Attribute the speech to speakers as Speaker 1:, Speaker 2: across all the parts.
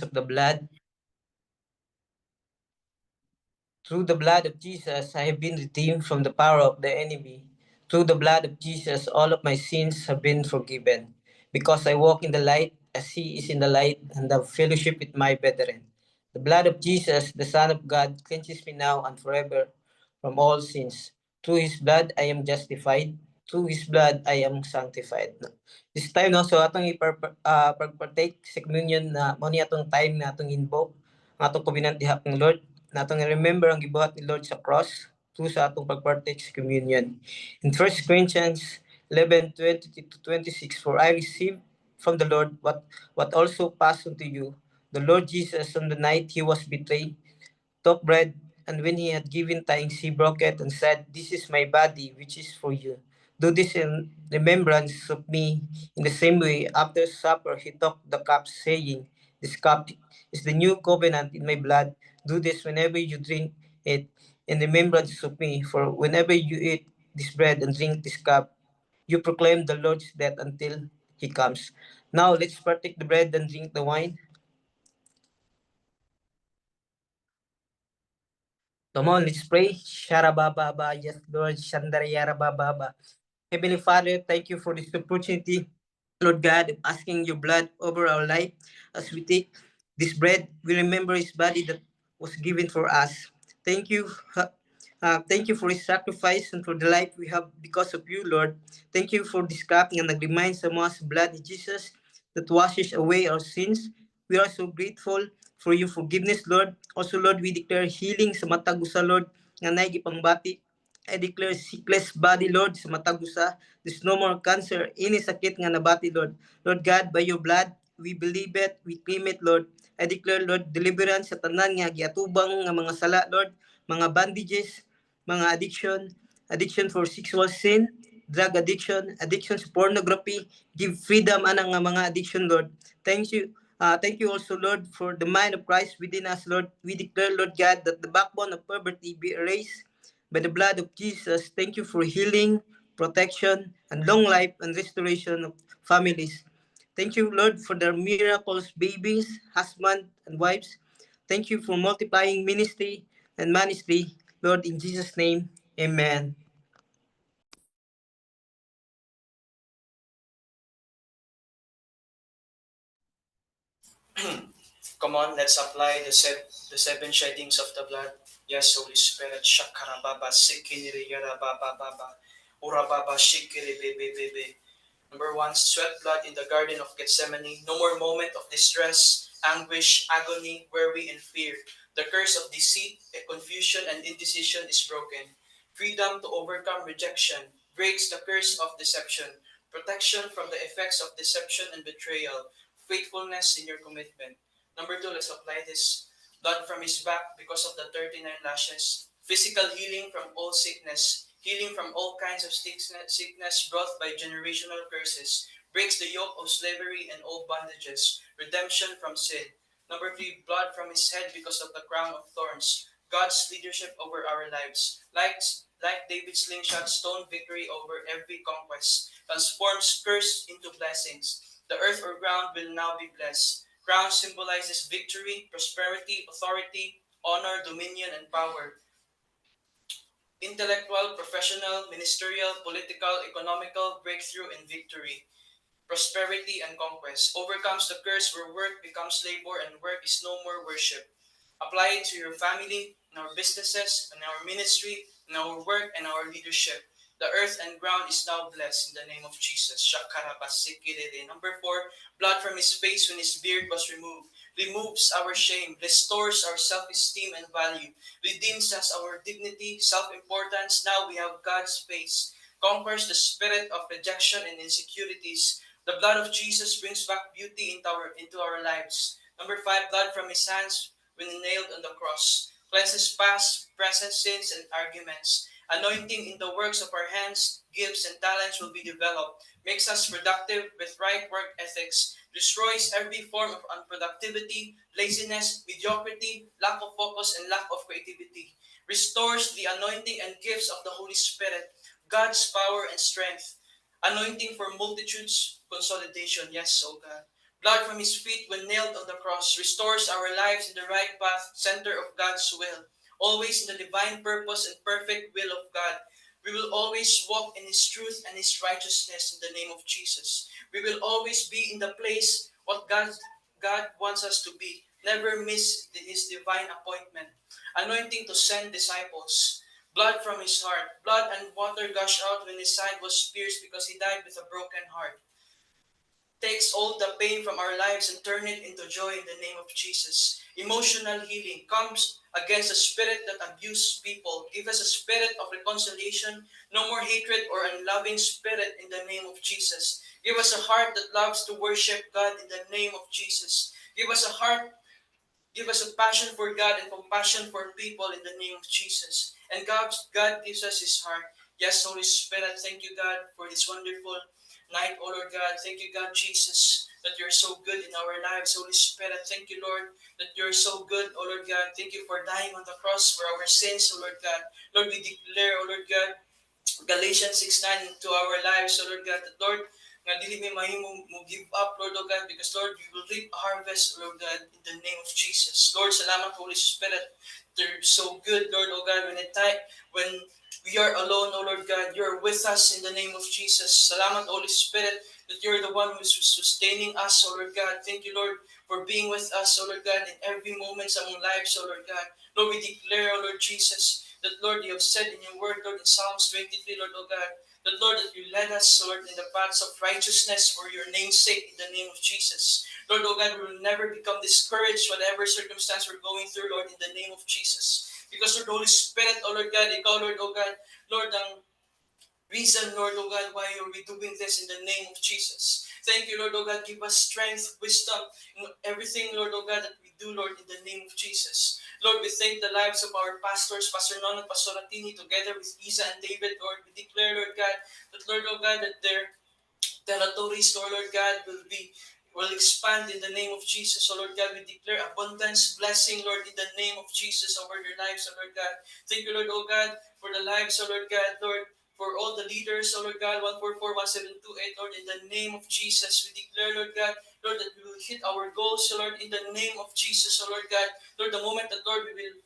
Speaker 1: of the blood. Through the blood of Jesus, I have been redeemed from the power of the enemy. Through the blood of Jesus, all of my sins have been forgiven. Because I walk in the light as he is in the light and have fellowship with my brethren. The blood of Jesus, the Son of God, cleanses me now and forever from all sins. Through his blood, I am justified. Through his blood, I am sanctified. This time, no, so atong pag-partake sa communion na mo ni atong time na atong invoke ang atong covenant dihap ng Lord natong remember ang gibuhat ni Lord sa cross through sa atong pagpartake sa communion. In 1 Corinthians 11:20 to 26, for I received from the Lord what also passed unto you. The Lord Jesus, on the night he was betrayed, took bread, and when he had given thanks, he broke it and said, "This is my body, which is for you. Do this in remembrance of me." In the same way, after supper, he took the cup, saying, "This cup is the new covenant in my blood. Do this whenever you drink it in remembrance of me. For whenever you eat this bread and drink this cup, you proclaim the Lord's death until he comes." Now, let's partake the bread and drink the wine. Come on, let's pray. Sharabababa, yes, Lord. Shandarayarabababa. Heavenly Father, thank you for this opportunity, Lord God, of asking your blood over our life. As we take this bread, we remember his body that was given for us. Thank you. Thank you for his sacrifice and for the life we have because of you, Lord. Thank you for this cup and nag-remind sa mga sa blood ni Jesus that washes away our sins. We are so grateful for your forgiveness, Lord. Also, Lord, we declare healing sa matag usa, Lord, nga nagipangbati. I declare sickness body, Lord, sa matag usa. There's no more cancer, any sakit nga nabati, Lord. Lord God, by your blood, we believe it, we claim it, Lord. I declare, Lord, deliverance sa tanan nga giatubang nga mga sala, Lord, mga bandages, mga addiction for sexual sin, drug addiction, addiction sa pornography, give freedom anang nga mga addiction, Lord. Thank you also, Lord, for the mind of Christ within us, Lord. We declare, Lord God, that the backbone of poverty be erased by the blood of Jesus. Thank you for healing, protection, and long life and restoration of families. Thank you, Lord, for the miracles, babies, husband, and wives. Thank you for multiplying ministry and ministry, Lord, in Jesus' name, amen.
Speaker 2: Come on, let's apply the seven sheddings of the blood. Yes, Holy Spirit. Shakarababa sikiri yarababa baba. Urababa shikiri bebe bebe. Number one, sweat blood in the Garden of Gethsemane. No more moment of distress, anguish, agony, worry, and fear. The curse of deceit, confusion, and indecision is broken. Freedom to overcome rejection breaks the curse of deception. Protection from the effects of deception and betrayal. Faithfulness in your commitment. Number two, let's apply this. Blood from his back because of the 39 lashes. Physical healing from all sickness. Healing from all kinds of sickness brought by generational curses. Breaks the yoke of slavery and all bondages. Redemption from sin. Number three, blood from his head because of the crown of thorns. God's leadership over our lives. Like David's slingshot, stone victory over every conquest. Transforms curse into blessings. The earth or ground will now be blessed. Crown symbolizes victory, prosperity, authority, honor, dominion, and power. Intellectual, professional, ministerial, political, economical, breakthrough, and victory. Prosperity and conquest. Overcomes the curse where work becomes labor and work is no more worship. Apply it to your family, in our businesses, in our ministry, in our work, and our leadership. The earth and ground is now blessed in the name of Jesus. Number four, blood from his face when his beard was removed. Removes our shame, restores our self-esteem and value, redeems us our dignity, self-importance. Now we have God's face. Conquers the spirit of rejection and insecurities. The blood of Jesus brings back beauty into our lives. Number five, blood from his hands when nailed on the cross. Cleanses past, present sins and arguments. Anointing in the works of our hands, gifts and talents will be developed. Makes us productive with right work ethics. Destroys every form of unproductivity, laziness, mediocrity, lack of focus, and lack of creativity. Restores the anointing and gifts of the Holy Spirit, God's power and strength. Anointing for multitudes, consolidation. Yes, oh God. blood from his feet when nailed on the cross, restores our lives in the right path, center of God's will, always in the divine purpose and perfect will of God. We will always walk in his truth and his righteousness in the name of Jesus. We will always be in the place what God wants us to be. Never miss his divine appointment. Anointing to send disciples. Blood from his heart. Blood and water gushed out when his side was pierced because he died with a broken heart. Takes all the pain from our lives and turn it into joy in the name of Jesus. Emotional healing comes against the spirit that abuse people. Give us a spirit of reconciliation, no more hatred or unloving spirit in the name of Jesus. Give us a heart that loves to worship God in the name of Jesus. Give us a heart, give us a passion for God and compassion for people in the name of Jesus. And God gives us his heart. Yes, Holy Spirit, thank you, God, for this wonderful night, oh Lord God. Thank you, God Jesus, that you're so good in our lives. Holy Spirit, thank you, Lord, that you're so good, oh Lord God. Thank you for dying on the cross for our sins, oh Lord God. Lord, we declare, oh Lord God, Galatians 6:9 to our lives, so Lord God, that Lord, nga dili may mahimo mo give up, Lord, oh God, because Lord, you will reap a harvest, Lord God, in the name of Jesus. Lord, salamat, Holy Spirit. They're so good, Lord, oh God, when we are alone, oh Lord God, you're with us in the name of Jesus. Salamat, Holy Spirit, that you're the one who's sustaining us, oh Lord God. Thank you, Lord, for being with us, oh Lord God, in every moment of our lives, oh Lord God. Lord, we declare, oh Lord Jesus, that Lord, you have said in your word, Lord, in Psalms 23, Lord, oh God, that Lord, that you led us, Lord, in the paths of righteousness for your name's sake, in the name of Jesus. Lord, oh God, we will never become discouraged, whatever circumstance we're going through, Lord, in the name of Jesus. Because, Lord, Holy Spirit, oh Lord God, ikaw, Lord, oh God, Lord, ang reason, Lord, oh God, why are we doing this in the name of Jesus. Thank you, Lord, oh God. Give us strength, wisdom, in everything, Lord, oh God, that we do, Lord, in the name of Jesus. Lord, we thank the lives of our pastors, Pastor Non and Pastor Ratini, together with Isa and David, Lord. We declare, Lord God, that, Lord, oh God, that their territories, Lord God, will expand in the name of Jesus. So Lord God, we declare abundance, blessing, Lord, in the name of Jesus over their lives, oh Lord God. Thank you, Lord, oh God, for the lives, oh Lord God, Lord, for all the leaders, oh Lord God, 1441728, Lord, in the name of Jesus. We declare, Lord God, Lord, that we will hit our goals, oh Lord, in the name of Jesus, oh Lord God. Lord, the moment that, Lord, we will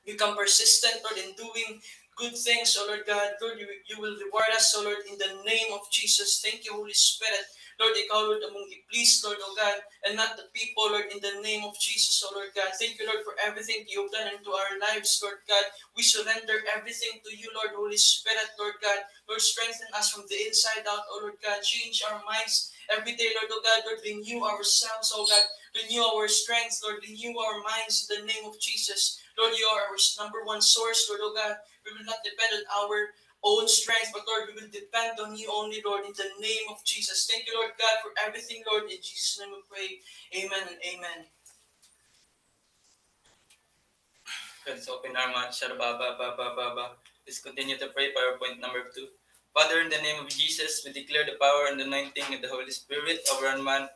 Speaker 2: become persistent, Lord, in doing good things, oh Lord God. Lord, you will reward us, oh Lord, in the name of Jesus. Thank you, Holy Spirit. Lord, ikaw, Lord, among please, Lord, oh God, and not the people, Lord, in the name of Jesus, oh Lord God. Thank you, Lord, for everything you've done into our lives, Lord God. We surrender everything to you, Lord, Holy Spirit, Lord God. Lord, strengthen us from the inside out, oh Lord God. Change our minds every day, Lord, oh God. Lord, renew ourselves, oh God. Renew our strength, Lord. Renew our minds in the name of Jesus. Lord, you are our number one source, Lord, oh God. We will not depend on our own strength, but Lord, we will depend on you only, Lord, in the name of Jesus. Thank you, Lord God, for everything, Lord. In Jesus' name we pray. Amen and amen.
Speaker 3: Let's open our mouth. Let's continue to pray. PowerPoint number 2. Father, in the name of Jesus, we declare the power and anointing of the Holy Spirit over a man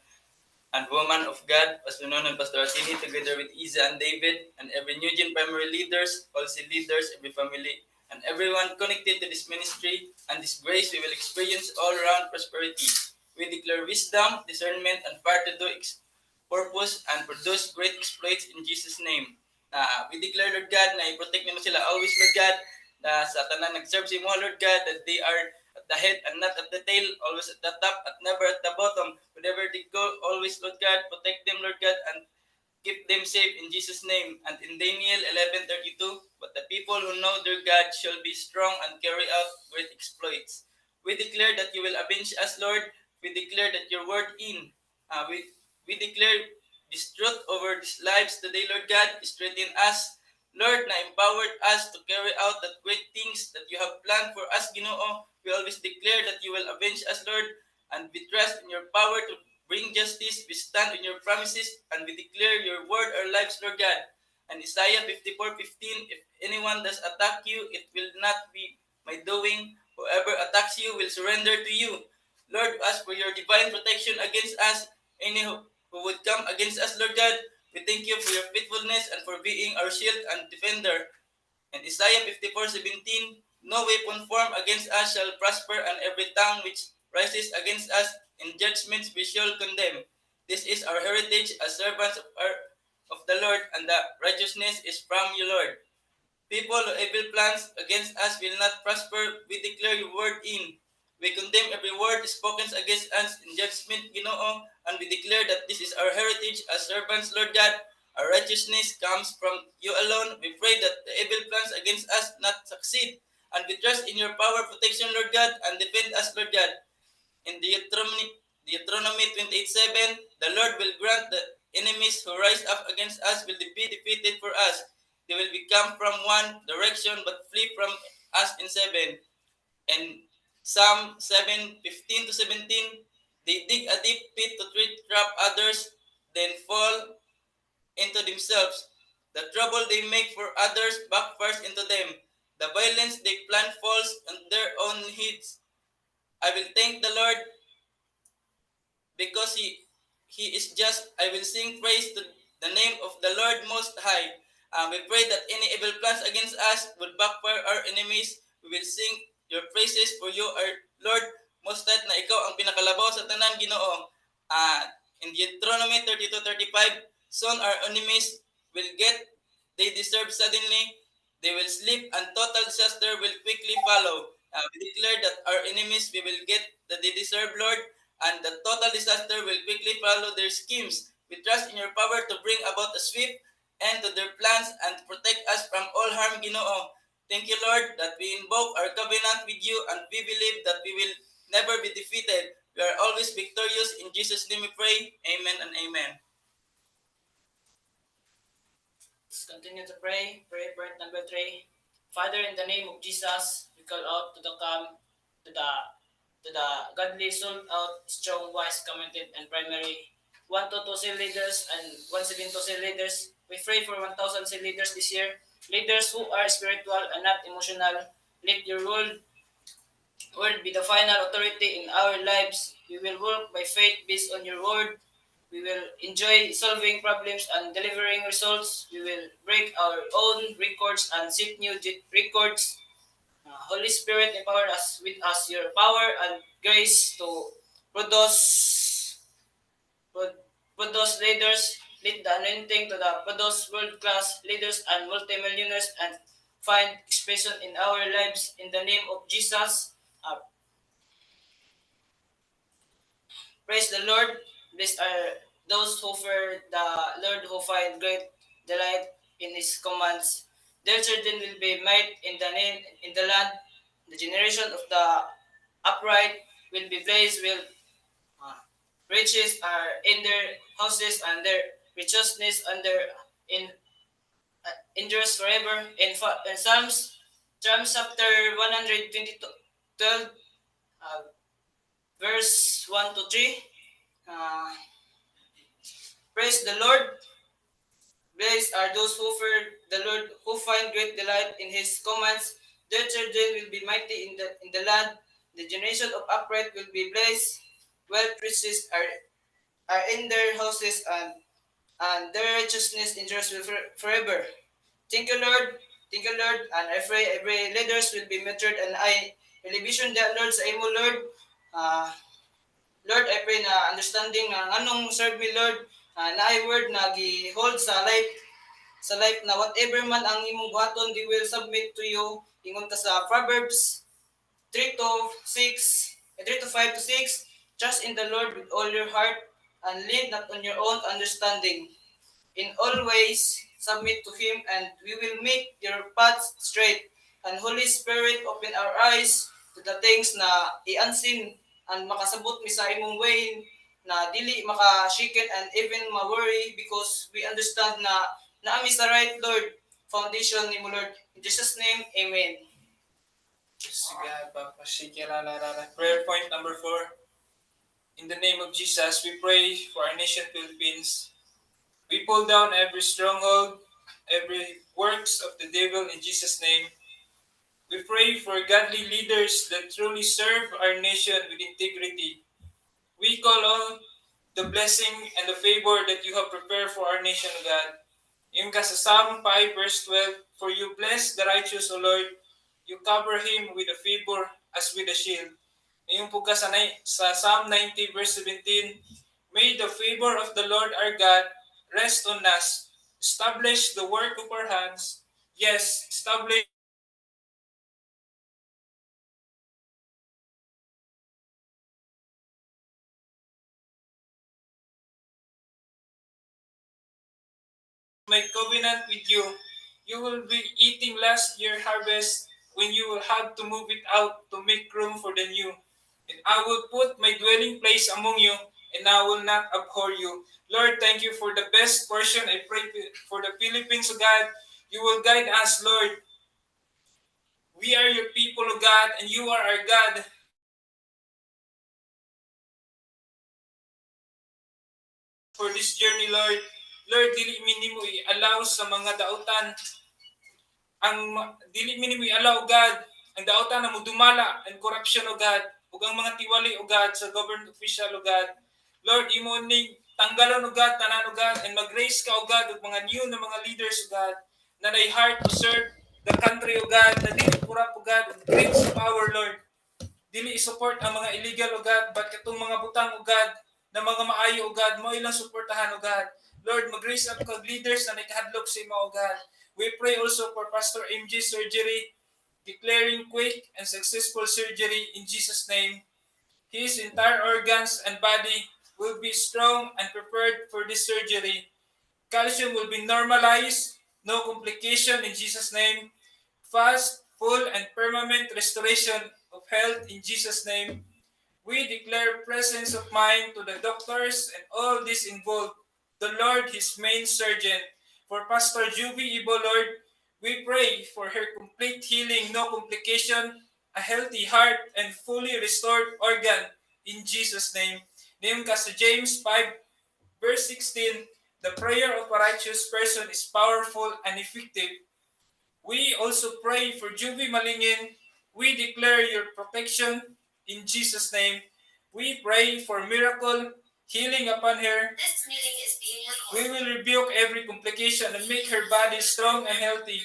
Speaker 3: and woman of God, Pastor Non and Pastor Artini, together with Isa and David, and every New Gen primary leaders, policy leaders, every family, and everyone connected to this ministry and this grace, we will experience all around prosperity. We declare wisdom, discernment, and power to do purpose and produce great exploits in Jesus' name. We declare, Lord God, na i-protect nimo sila always, Lord God, na sa tanan nag-serve si mo, Lord God, that they are at the head and not at the tail, always at the top and never at the bottom. Wherever they go, always, Lord God, protect them, Lord God, and keep them safe in Jesus' name. And in Daniel 11:32, but the people who know their God shall be strong and carry out great exploits. We declare that you will avenge us, Lord. We declare that your word in. We declare this truth over these lives today, Lord God. Strengthen us, Lord, na empowered us to carry out the great things that you have planned for us, Ginoo. We always declare that you will avenge us, Lord, and we trust in your power to bring justice. We stand in your promises, and we declare your word our lives, Lord God. And Isaiah 54:15, if anyone does attack you, it will not be my doing. Whoever attacks you will surrender to you. Lord, ask for your divine protection against us. Any who would come against us, Lord God, we thank you for your faithfulness and for being our shield and defender. And Isaiah 54:17, no weapon formed against us shall prosper, and every tongue which rises against us in judgments we shall condemn. This is our heritage as servants of the Lord, and the righteousness is from you, Lord. People who evil plans against us will not prosper. We declare your word in. We condemn every word spoken against us in judgment, Ginoo, and we declare that this is our heritage as servants, Lord God. Our righteousness comes from you alone. We pray that the evil plans against us not succeed, and we trust in your power, protection, Lord God, and defend us, Lord God. In Deuteronomy 28:7, the Lord will grant the enemies who rise up against us will be defeated for us. They will become from one direction but flee from us in seven. And Psalm 7:15 to 17, they dig a deep pit to trap others, then fall into themselves. The trouble they make for others backfires into them. The violence they plan falls on their own heads. I will thank the Lord because he is just. I will sing praise to the name of the Lord Most High. We pray that any evil plans against us will backfire our enemies. We will sing your praises for you, our Lord Most High, na ikaw ang pinakalabaw sa tanan, Ginoo. In Deuteronomy 32:35, soon our enemies will get they deserve suddenly. They will sleep and total disaster will quickly follow. We declare that our enemies we will get that they deserve, Lord, and the total disaster will quickly follow their schemes. We trust in your power to bring about a swift end to their plans and to protect us from all harm, Ginoo. Thank you, Lord, that we invoke our covenant with you and we believe that we will never be defeated. We are always victorious. In Jesus' name we pray. Amen and amen.
Speaker 4: Let's continue to pray. Prayer point number 3. Father, in the name of Jesus, we call out to the godly, sold out, strong, wise, commented, and primary 1 to 2 cell leaders and 1 to cell leaders. We pray for 1,000 cell leaders this year. Leaders who are spiritual and not emotional. Let your word be the final authority in our lives. We will work by faith based on your word. We will enjoy solving problems and delivering results. We will break our own records and set new records. Holy Spirit, empower us with your power and grace to produce produce leaders. Lead the anointing to the produce world-class leaders and multimillionaires and find expression in our lives in the name of Jesus. Praise the Lord. Blessed are those who fear the Lord, who find great delight in His commands. Their children will be might in the land. The generation of the upright will be blessed. Will riches are in their houses, and their righteousness under in endures forever. In Psalms chapter 112, verse 1 to 3. Uh, Praise the Lord. Blessed are those who fear the Lord, who find great delight in His commands. Their children will be mighty in the land. The generation of upright will be blessed. Wealth riches are in their houses, and their righteousness endures forever. Thank you, Lord. Thank you, Lord. And I pray every leaders will be measured, and I elevation that Lord sa imo, Lord. Lord, I pray na understanding ng anong serve me, Lord, na ay word na gi-hold sa life na whatever man ang imong buhaton, they will submit to you. Ingon ta sa Proverbs 3 to 6, 3 to 5 to 6, trust in the Lord with all your heart and lean not on your own understanding. In all ways, submit to Him and we will make your paths straight. And Holy Spirit, open our eyes to the things na i-unseen and makasabot mi sa imong way na dili maka-shaken and even ma-worry because we understand na naami sa right, Lord, foundation ni mo, Lord. In Jesus' name, Amen.
Speaker 5: Prayer point number 4. In the name of Jesus, we pray for our nation, Philippines. We pull down every stronghold, every works of the devil in Jesus' name. We pray for godly leaders that truly serve our nation with integrity. We call on the blessing and the favor that you have prepared for our nation, God. Yung ka sa Psalm 5 verse 12, for you bless the righteous, O Lord. You cover him with a favor as with a shield. Yung po ka sa Psalm 90 verse 17, May the favor of the Lord our God rest on us. Establish the work of our hands. Yes, establish my covenant with you. You will be eating last year's harvest when you will have to move it out to make room for the new. And I will put my dwelling place among you, and I will not abhor you. Lord, thank you for the best portion. I pray for the Philippines, O God. You will guide us, Lord. We are your people, O God, and you are our God. For this journey, Lord, Lord, dili minimo i-allow sa mga dautan dili minimo i-allow, God, ang dautan na mudumala and corruption, O God, ug ang mga tiwali, O God, sa government official, O God. Lord, imo ning tanggalon, O God, tanan, O God, and mag-raise ka, O God, ug mga new na mga leaders, O God, na nay heart to serve the country, O God, na dili corrupt, O God, ug great power, Lord. Dili i-support ang mga illegal, O God, but katong mga butang, O God, na mga maayo, O God, mo ilang suportahan, O God. Lord, mag-raise up kag leaders na nakahadlok sa imo, O God. We pray also for Pastor MG surgery, declaring quick and successful surgery in Jesus' name. His entire organs and body will be strong and prepared for this surgery. Calcium will be normalized, no complication in Jesus' name. Fast, full, and permanent restoration of health in Jesus' name. We declare presence of mind to the doctors and all these involved, the Lord, his main surgeon. For Pastor Juby Ibo, Lord, we pray for her complete healing, no complication, a healthy heart, and fully restored organ in Jesus' name. Name ka sa James 5, verse 16, the prayer of a righteous person is powerful and effective. We also pray for Juby Malingin. We declare your protection in Jesus' name. We pray for miracle healing upon her.
Speaker 6: This meeting is being recorded.
Speaker 5: We will rebuke every complication and make her body strong and healthy.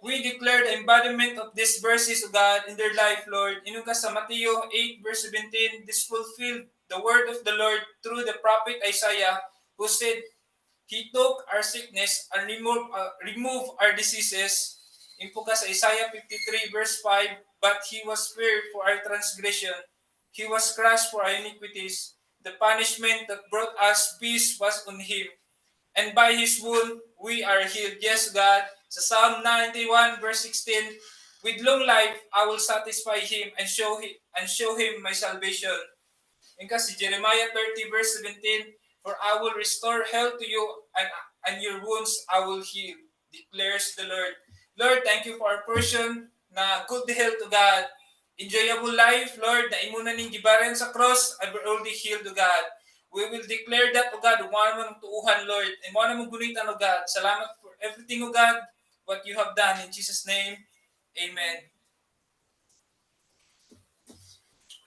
Speaker 5: We declare the embodiment of these verses, of God, in their life, Lord. Inung ka sa Matthew 8, verse 17, this fulfilled the word of the Lord through the prophet Isaiah, who said, He took our sickness and removed our diseases. Impo ka sa Isaiah 53 verse 5, but He was pierced for our transgression. He was crushed for our iniquities. The punishment that brought us peace was on Him. And by His wound, we are healed. Yes, God. Sa Psalm 91 verse 16, with long life, I will satisfy Him and show him my salvation. And kasi Jeremiah 30 verse 17, for I will restore health to you and your wounds I will heal, declares the Lord. Lord, thank you for our portion na good health to God. Enjoyable life, Lord, na imo na ning gibaran sa cross, and we're already healed to God. We will declare that, O God, mo naman tuuhan, Lord, and mo naman gunitan, O God. Salamat for everything, O God, what you have done. In Jesus' name, Amen.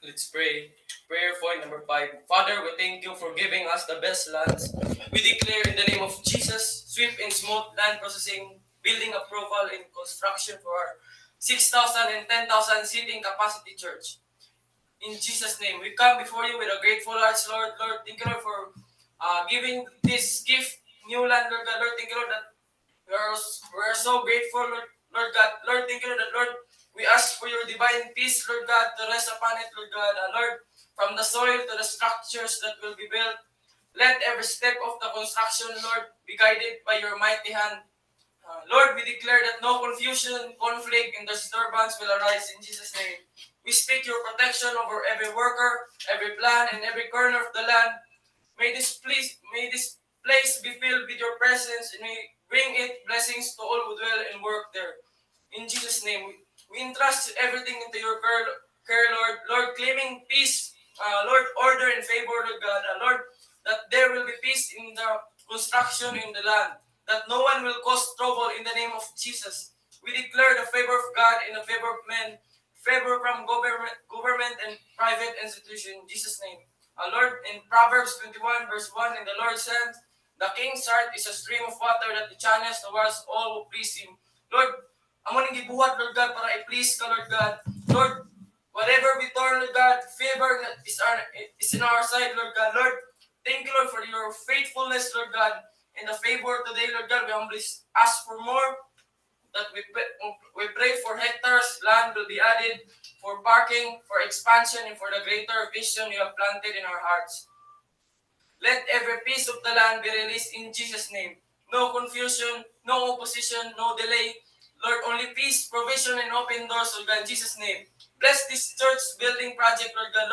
Speaker 3: Let's pray. Prayer point number 5. Father, we thank you for giving us the best lands. We declare in the name of Jesus, swift and smooth land processing, building approval, and construction for our 6,000 and 10,000 seating capacity church. In Jesus' name, we come before you with a grateful hearts, Lord. Lord, thank you, Lord, for giving this gift, new land, Lord God. Lord, thank you, Lord, that we are so grateful, Lord God. Lord, thank you, Lord, that, Lord, we ask for your divine peace, Lord God, to rest upon it, Lord God. Lord, from the soil to the structures that will be built, let every step of the construction, Lord, be guided by your mighty hand. Lord, we declare that no confusion, conflict, and disturbance will arise in Jesus' name. We speak your protection over every worker, every plan, and every corner of the land. May this place be filled with your presence, and may bring it blessings to all who dwell and work there. In Jesus' name, we entrust everything into your care, Lord. Lord, claiming peace, Lord, order and favor, Lord God. Lord, that there will be peace in the construction in the land, that no one will cause trouble in the name of Jesus. We declare the favor of God in the favor of men, favor from government and private institution in Jesus' name. Lord, in Proverbs 21 verse 1, in the Lord says, the king's heart is a stream of water that he channels towards all who please him. Lord, amo ning gibuhat, Lord God, para i-please ka, Lord God. Lord,
Speaker 6: Whatever we turn, Lord God, favor is in our side, Lord God. Lord, thank you, Lord, for your faithfulness, Lord God, and the favor today, Lord God. We humbly ask for more, that we pray for hectares, land will be added, for parking, for expansion, and for the greater vision you have planted in our hearts. Let every piece of the land be released in Jesus' name. No confusion, no opposition, no delay. Lord, only peace, provision, and open doors, Lord God, in Jesus' name. Bless this church building project, Lord God,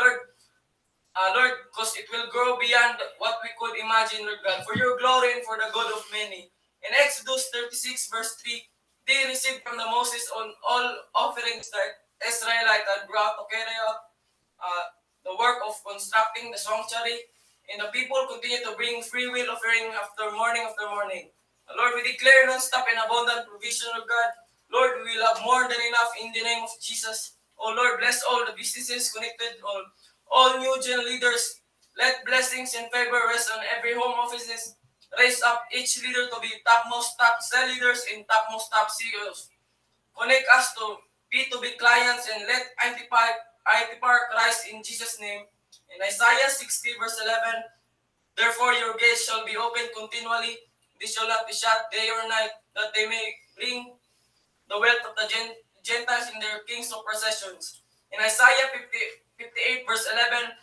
Speaker 6: Lord, because it will grow beyond what we could imagine, Lord God, for your glory and for the good of many. In Exodus 36, verse 3, they received from the Moses on all offerings that Israelite had brought to carry out the work of constructing the sanctuary, and the people continue to bring free will offering after morning after morning. Lord, we declare non-stop and abundant provision, of God. Lord, we will have more than enough in the name of Jesus. Oh Lord, bless all the businesses connected, all new gen leaders. Let blessings and favor rest on every home offices. Raise up each leader to be topmost top cell leaders and topmost top CEOs. Connect us to B2B clients and let IT Park rise in Jesus' name. In Isaiah 60 verse 11, therefore your gates shall be open continually, they shall not be shut day or night, that they may bring the wealth of the Gentiles in their kings of possessions. In Isaiah 58 verse 11,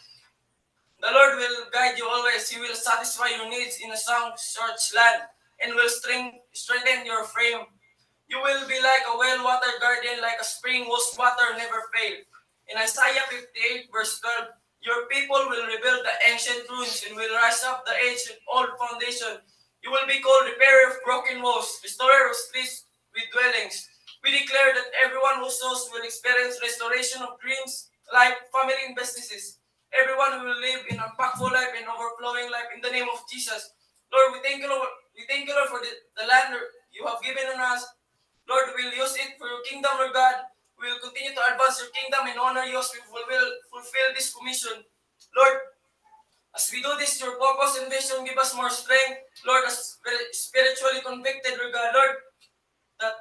Speaker 6: the Lord will guide you always. He will satisfy your needs in a sound, search land, and will strengthen your frame. You will be like a well-watered garden, like a spring whose water never fails. In Isaiah 58, verse 12, your people will rebuild the ancient ruins and will rise up the ancient old foundation. You will be called repairer of broken walls, restorer of streets with dwellings. We declare that everyone who sows will experience restoration of dreams, life, family, and businesses. Everyone will live in a impactful life and overflowing life in the name of Jesus. Lord, we thank you, Lord. We thank you, Lord, for the land you have given on us. Lord, we'll use it for your kingdom, Lord God. We'll continue to advance your kingdom and honor you as we will fulfill this commission. Lord, as we do this, your purpose and vision give us more strength. Lord, as spiritually convicted, Lord God, Lord, that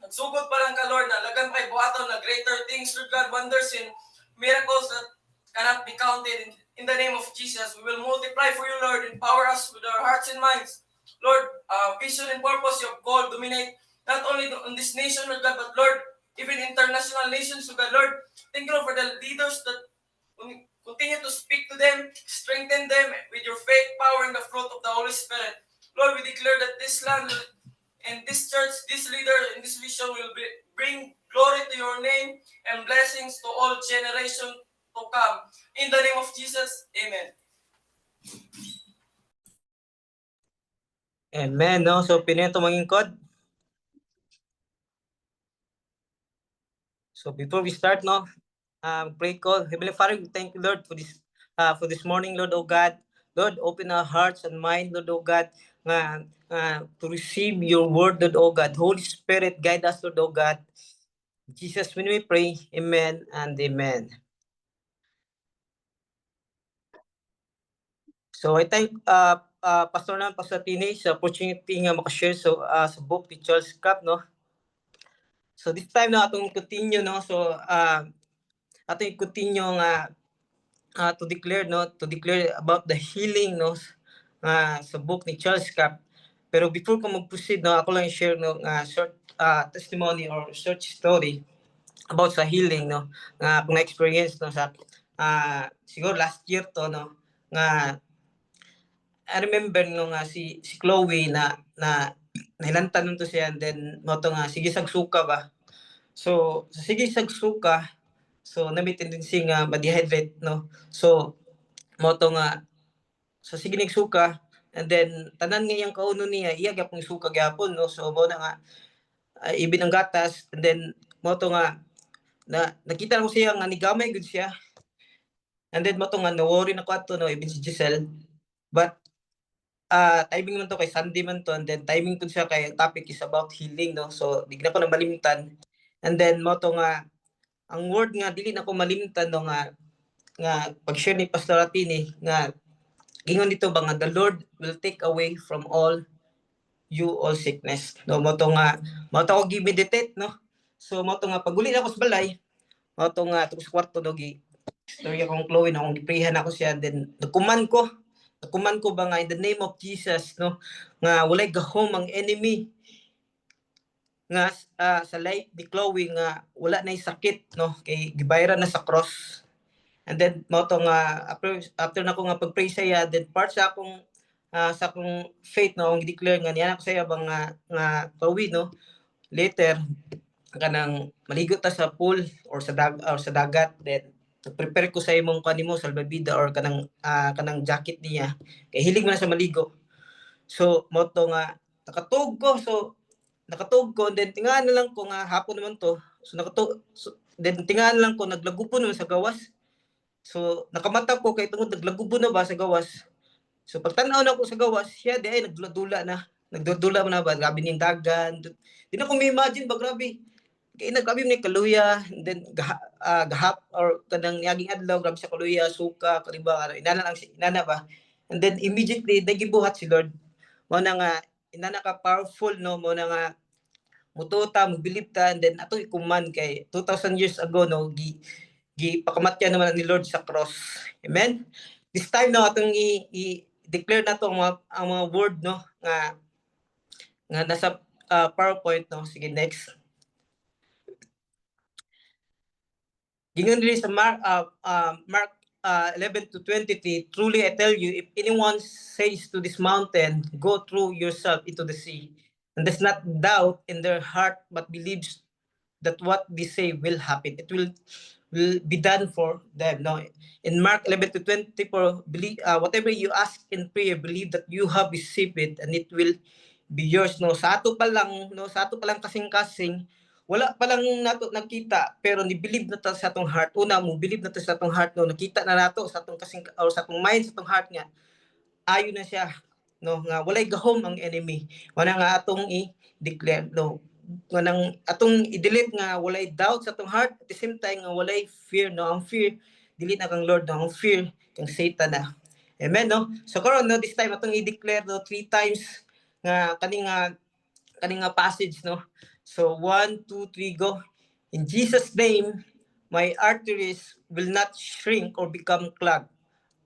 Speaker 6: nagsugod pa lang ka, Lord, na lagan kay buhaton na greater things, Lord God, wonders and miracles that cannot be counted. In the name of Jesus, we will multiply for you, Lord. Empower us with our hearts and minds. Lord, vision and purpose you have called dominate not only on this nation, Lord God, but Lord, even international nations, Lord God. Lord, thank you, Lord, for the leaders that continue to speak to them, strengthen them with your faith, power, and the fruit of the Holy Spirit. Lord, we declare that this land and this church, this leader, and this vision will bring glory to your name and blessings to all generations to come. In the name of Jesus, amen.
Speaker 1: Amen, no? So, pinito mangingkod. So, before we start, no? Pray call. Heavenly Father, we thank you, Lord, for this morning, Lord, oh God. Lord, open our hearts and mind, Lord, oh God, to receive your word, Lord, oh God. Holy Spirit, guide us, Lord, oh God. Jesus, when we pray, amen and amen. So I thank Pastor Tini sa opportunity nga makashare sa book ni Charles Cap, no. So this time na atong continue, no. So atong continue nga to declare about the healing, no, sa book ni Charles Cap. Pero before ko mag-proceed, no, ako lang share no short testimony or short story about sa healing, no, nga akong na-experience, no, sa siguro last year to, no, nga I remember no nga si Chloe na nahilantan nung to siya, and then mo to nga sige sagsuka ba. So sige sagsuka, so na may tendency nga ma-dehydrate, no. So mo to nga so sige nagsuka, and then tanan nga yang kauno niya iya gyapon suka gyapon, no. So mo na nga ibin ang gatas, and then mo to nga nakita ko siya nga nigamay gud siya. And then mo to nga na-worry na ko ato, no, even si Giselle. But timing man to kay Sunday man to, and then timing to siya kay topic is about healing, no. So di na ko na malimtan. And then mo to nga ang word nga dili na ko malimtan, no, nga pag-share ni Pastor Tini nga gingon dito ba nga the Lord will take away from all sickness, no. Mo to ko gi-meditate, no. So mo to nga paguli na ko sa balay, mao to nga atong sa kwarto no istorya kong Chloe na akong giprihan ako siya, then nagkuman ko ba nga in the name of Jesus no nga walay gahom ang enemy nga sa life ni Chloe nga wala na sakit no kay gibayran na sa cross. And then mao to nga after na ko nga pag-pray saya, then part sa akong faith no ang declare nga niya ko saya bang nga Chloe no later kanang maligo ta sa pool or sa dagat, then prepare ko sa imong kanimo salbabida or kanang jacket niya kay hilig man sa maligo. So mo to nga nakatug ko, then tingaan na lang ko nga hapon naman to. Then tingaan lang ko naglagubo naman sa gawas. So nakamata ko kay tungod naglagubo na ba sa gawas. So pagtan-aw na ko sa gawas, siya di ay nagdudula na na ba, grabe ning dagan. Di na ko ma-imagine ba, grabe. Kaya nagkabi ni kaluya, and then gahap or kanang yaging adlaw, grabe sa kaluya, suka, kaliba, inana ba. And then immediately, nagibuhat si Lord. Mo na nga, inana ka powerful, no, mo na nga, mututa, mobilib ta, and then ato ikuman kay 2,000 years ago, no, pakamatyan naman ni Lord sa cross. Amen? This time, no, atong i-declare na to ang mga word, no, nga nasa PowerPoint, no. Sige, next. Gingan rin sa Mark 11-23, truly I tell you, if anyone says to this mountain, go through yourself into the sea, and does not doubt in their heart, but believes that what they say will happen, it will be done for them. No, in Mark 11-24, believe whatever you ask in prayer, believe that you have received it, and it will be yours. No, sa ato pa lang kasing-kasing. Wala pa lang nato nakita pero ni-believe na ta sa atong heart. Una mo believe na ta sa atong heart no, nakita na nato sa atong kasing or sa atong mind, sa atong heart nga ayo na siya no nga walay gahom ang enemy. Wala nga atong i-declare no. Nang atong i-delete nga walay doubt sa atong heart, at the same time nga walay fear no. Ang fear dili na kang Lord no, ang fear kang Satan na. Amen no. So karon no this time atong i-declare no 3 times nga kaning passage no. So 1, 2, 3, go. In Jesus' name, my arteries will not shrink or become clogged.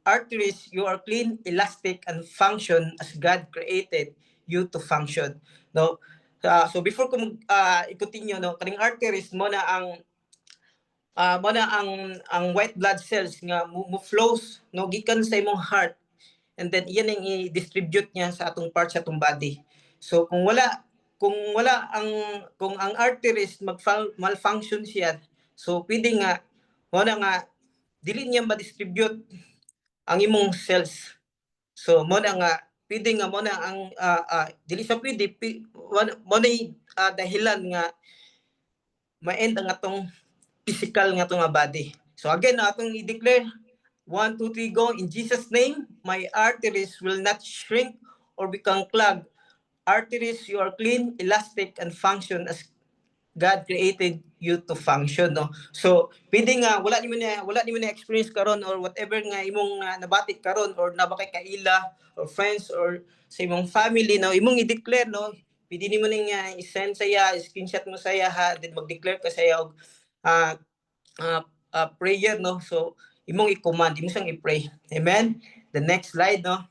Speaker 1: Arteries, you are clean, elastic, and function as God created you to function. No. So before ko i-continue no, kaning arteries mo na ang white blood cells nga mo flows no gikan sa imong heart, and then iyan ang i-distribute niya sa atong parts sa atong body. So kung ang arteries malfunction siya, so pwede nga mo na nga dili niya ma-distribute ang imong cells. So mo na nga pwede nga mo na ang dili sa pwede mo na dahilan nga ma-end ang atong physical nga atong body. So again atong i-declare 1, 2, 3, go. In Jesus' name, my arteries will not shrink or become clogged. Arteries, you are clean, elastic, and function as God created you to function. No? So, pwede nga, wala nimo na experience karon or whatever nga imong nabati karon or nabakay kaila or friends or sa imong family, no? Imong i-declare, no? Pwede nimo ning i-send saya, screenshot mo saya ha, then mag-declare ka saya og prayer, no? So, imong i-command, imong sang i-pray. Amen? The next slide, no?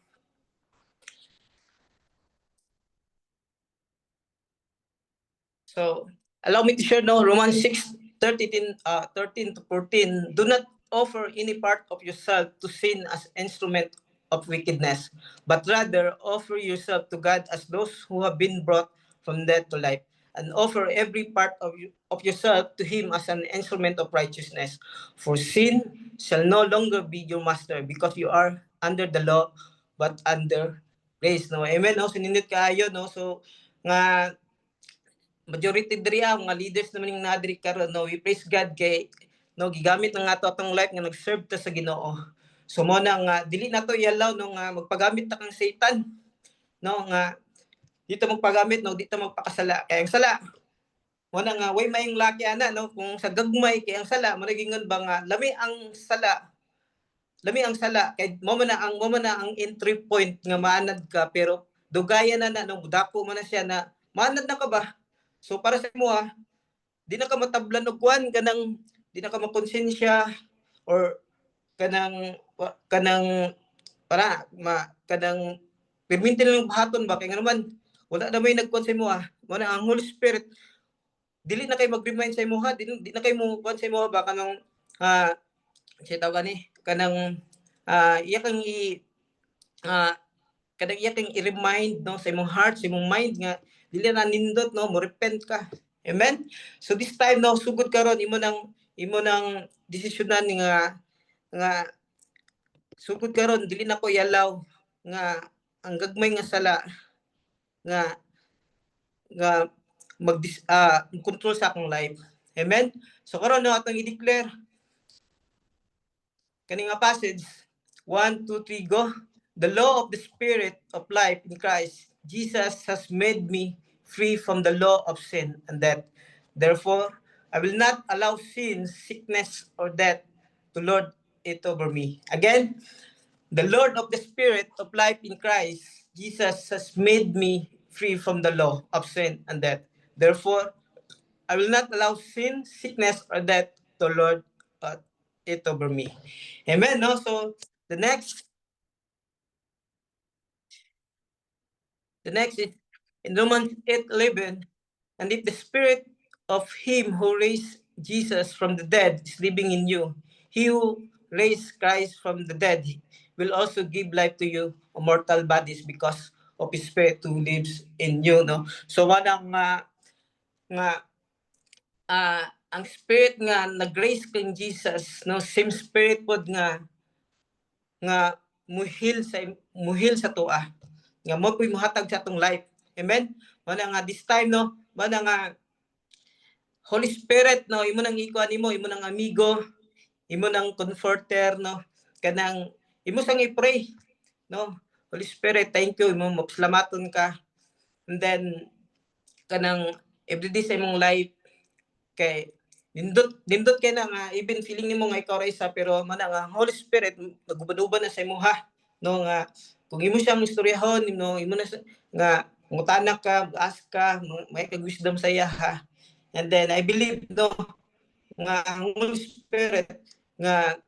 Speaker 1: So, allow me to share no Romans 6:13-14. Do not offer any part of yourself to sin as instrument of wickedness, but rather offer yourself to God as those who have been brought from death to life, and offer every part of yourself to Him as an instrument of righteousness. For sin shall no longer be your master, because you are under the law, but under grace. No, amen. No, sininit kaayo no. So nga majority diri mga leaders naman ning nadiri karon no, we praise God kay no gigamit na nga to atong life nga nag-serve ta sa Ginoo. So mo na nga dili nato i-allow no nga magpagamit ta kang Satan no nga dito magpagamit no dito magpakasala kay ang sala mo na nga way mayong laki ana no kung sa gagmay kay ang sala mo nagingon ba nga lami ang sala kay mo man ang entry point nga maanad ka, pero dugayan na no dako man na siya na maanad na ka ba. So para sa imo di na ka matablan og kuan kanang di na ka makonsensya or kanang para kanang permintin lang bahaton ba kay nga naman wala na may nagkuan sa imo mo na ang Holy Spirit dili na kay mag-remind sa imo di na kay mo kuan sa imo ba kanang siya tawag gani kanang iya kang kanang iya kang i-remind no sa imong heart sa imong mind nga dili na nindot no mo repent ka. Amen. So this time no sugod karon imo nang desisyonan nga sugod karon dili na ko yalaw nga ang gagmay nga sala nga control sa akong life. Amen. So karon no atong i-declare kani nga passage 1 2 3 go. The law of the Spirit of life in Christ Jesus has made me free from the law of sin and death. Therefore, I will not allow sin, sickness, or death to lord it over me. Again, the Lord of the Spirit of life in Christ Jesus has made me free from the law of sin and death. Therefore, I will not allow sin, sickness, or death to lord it over me. Amen. No? So the next is in Romans 8:11, and if the spirit of him who raised Jesus from the dead is living in you, he who raised Christ from the dead will also give life to you, mortal bodies, because of his spirit who lives in you. No? So wanang ang spirit nga nag-raise kang Jesus, no, same spirit pod nga muhil sa tuwa nga mo puy mohatag sa atong life. Amen. Mana nga this time no, mana nga Holy Spirit no, imo nang ikuan nimo, imo nang amigo, imo nang comforter no, kanang imo sang i-pray no. Holy Spirit, thank you, imo mapasalamaton ka. And then kanang everyday sa imong life kay nindot kay na nga even feeling nimo nga ikaw ra isa pero mana nga Holy Spirit nagubad-ubad na sa imuha no nga kung imo siyang istoryahon imo na nga mutanak ka, ask ka, may kag wisdom sa iya ha. And then I believe no nga ang Holy Spirit nga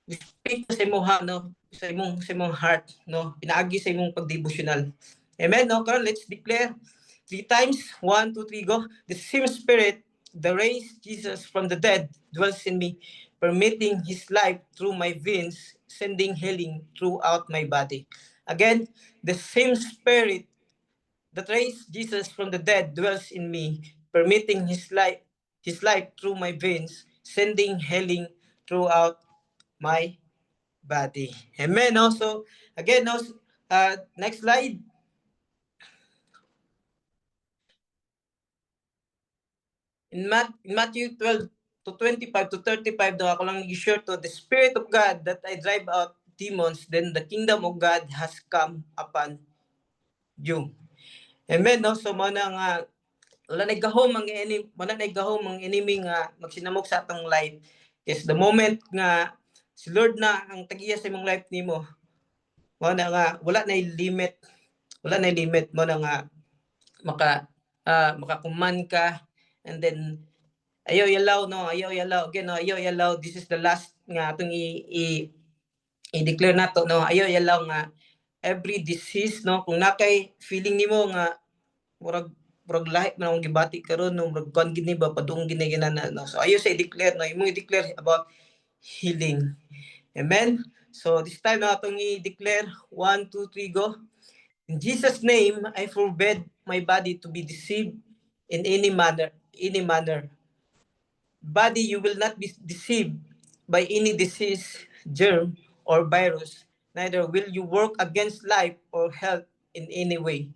Speaker 1: speak sa imuha no sa imong heart no pinaagi sa imong pagdevotional. Amen no. Karon let's declare 3 times. 1 2 3 go. The same Spirit that raised Jesus from the dead dwells in me, permitting his life through my veins, sending healing throughout my body. Again, the same Spirit that raised Jesus from the dead dwells in me, permitting his life through my veins, sending healing throughout my body. Amen. Also, again, next slide. In Matthew 12 to 25 to 35, daw ako lang nag-share to the Spirit of God that I drive out demons, then the kingdom of God has come upon you. Amen, no? So, mana nga, wala nagahom ang enemy nga magsinamok sa atong life. Yes, the moment nga si Lord na ang tagiya sa imong life nimo, mana nga wala na limit, mo na nga makakuman ka. And then ayaw yalaw again no, ayaw yalaw, this is the last nga atong i-declare nato no, ayaw yalaw nga every disease no, kung nakay feeling nimo nga murag lahi man ang gibati karon no, murag kon gini ba padung gini ginana no. So ayaw sa i-declare no, imong i-declare about healing. Amen. So this time na atong i-declare 1 2 3 go. In Jesus name I forbid my body to be deceived in any manner. Body, you will not be deceived by any disease, germ, or virus. Neither will you work against life or health in any way.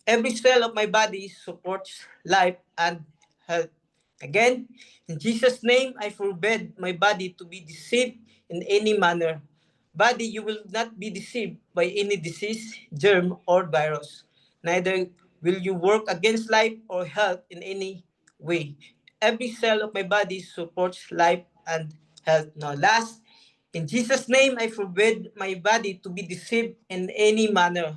Speaker 1: Every cell of my body supports life and health. Again, in Jesus' name, I forbid my body to be deceived in any manner. Body, you will not be deceived by any disease, germ, or virus. Neither will you work against life or health in any way. Every cell of my body supports life and health. Now, last, in Jesus' name, I forbid my body to be deceived in any manner.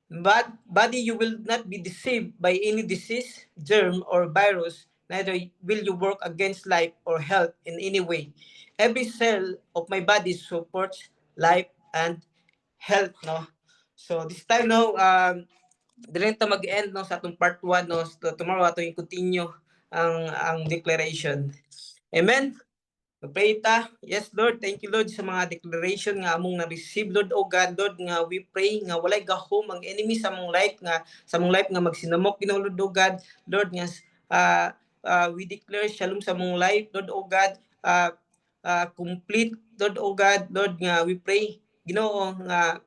Speaker 1: But body, you will not be deceived by any disease, germ, or virus. neither will you work against life or health in any way. Every cell of my body supports life and health, no? So this time, no, dili ta mag-end, no, sa atong part 1, no. So, tomorrow ato yung continue ang declaration. Amen. Pray ta. Yes, Lord. Thank you, Lord, sa mga declaration nga among na-receive, Lord, oh God, Lord, nga we pray nga walay gahom ang enemy sa among life nga magsinamok, Lord, oh God, Lord, nga we declare shalom sa among life, Lord, oh God, complete, Lord, oh God, Lord, nga we pray, Ginoo, nga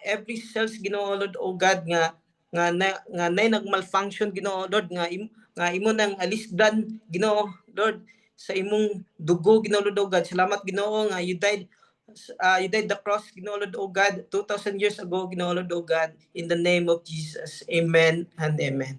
Speaker 1: every cells, Ginoo, Lord, oh God, nga nay nagmalfunction, Ginoo, Lord, nga imo nang alisdan, Ginoo, Lord, sa imong dugo, Ginoo, Lord, oh God. Salamat, Ginoo, nga you died the cross, Ginoo, Lord, oh God, 2,000 years ago, Ginoo, Lord, oh God, in the name of Jesus. Amen and amen.